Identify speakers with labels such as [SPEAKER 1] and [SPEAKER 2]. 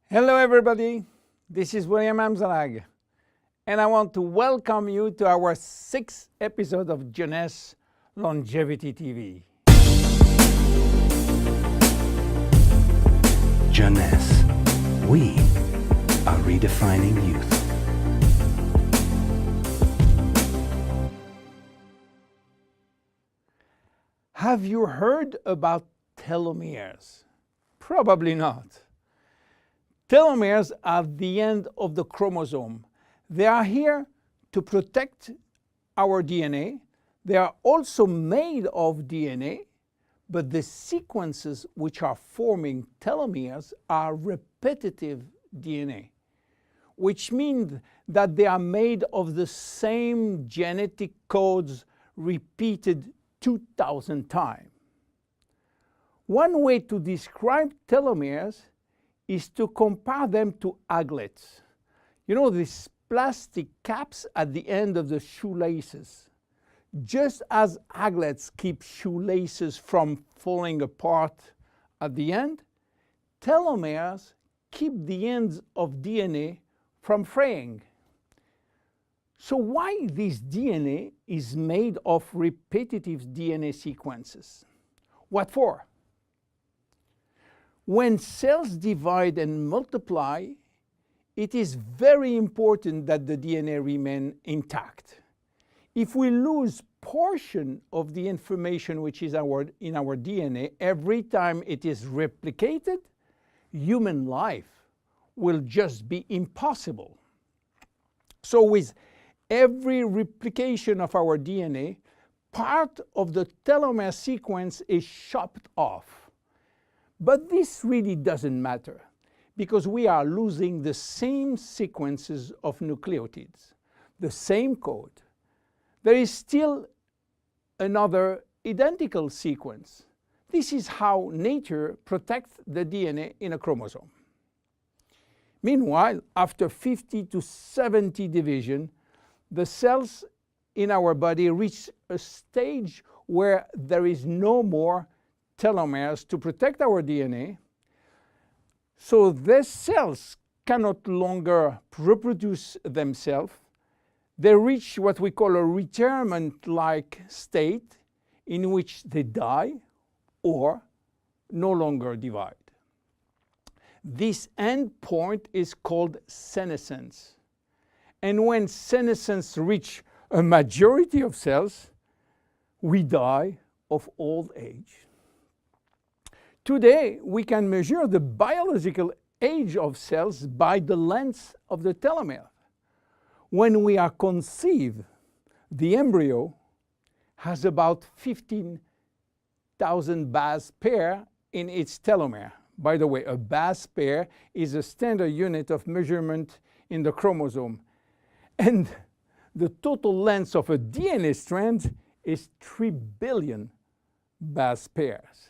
[SPEAKER 1] Hello everybody, this is William Amzallag, and I want to welcome you to our 6th episode of Jeunesse Longevity TV.
[SPEAKER 2] Jeunesse, we are redefining youth.
[SPEAKER 1] Have you heard about telomeres? Probably not. Telomeres are the end of the chromosome. They are here to protect our DNA. They are also made of DNA, but the sequences which are forming telomeres are repetitive DNA, which means that they are made of the same genetic codes repeated 2,000 times. One way to describe telomeres is to compare them to aglets. You know, these plastic caps at the end of the shoelaces. Just as aglets keep shoelaces from falling apart at the end, telomeres keep the ends of DNA from fraying. So why this DNA is made of repetitive DNA sequences? What for? When cells divide and multiply, it is very important that the DNA remain intact. If we lose portion of the information which is in our DNA every time it is replicated, human life will just be impossible. So with every replication of our DNA, part of the telomere sequence is chopped off. But this really doesn't matter, because we are losing the same sequences of nucleotides, the same code. There is still another identical sequence. This is how nature protects the DNA in a chromosome. Meanwhile, after 50 to 70 division, the cells in our body reach a stage where there is no more telomeres to protect our DNA, so these cells cannot longer reproduce themselves. They reach what we call a retirement-like state in which they die or no longer divide. This end point is called senescence. And when senescence reaches a majority of cells, we die of old age. Today, we can measure the biological age of cells by the length of the telomere. When we are conceived, the embryo has about 15,000 base pair in its telomere. By the way, a base pair is a standard unit of measurement in the chromosome. And the total length of a DNA strand is 3 billion base pairs.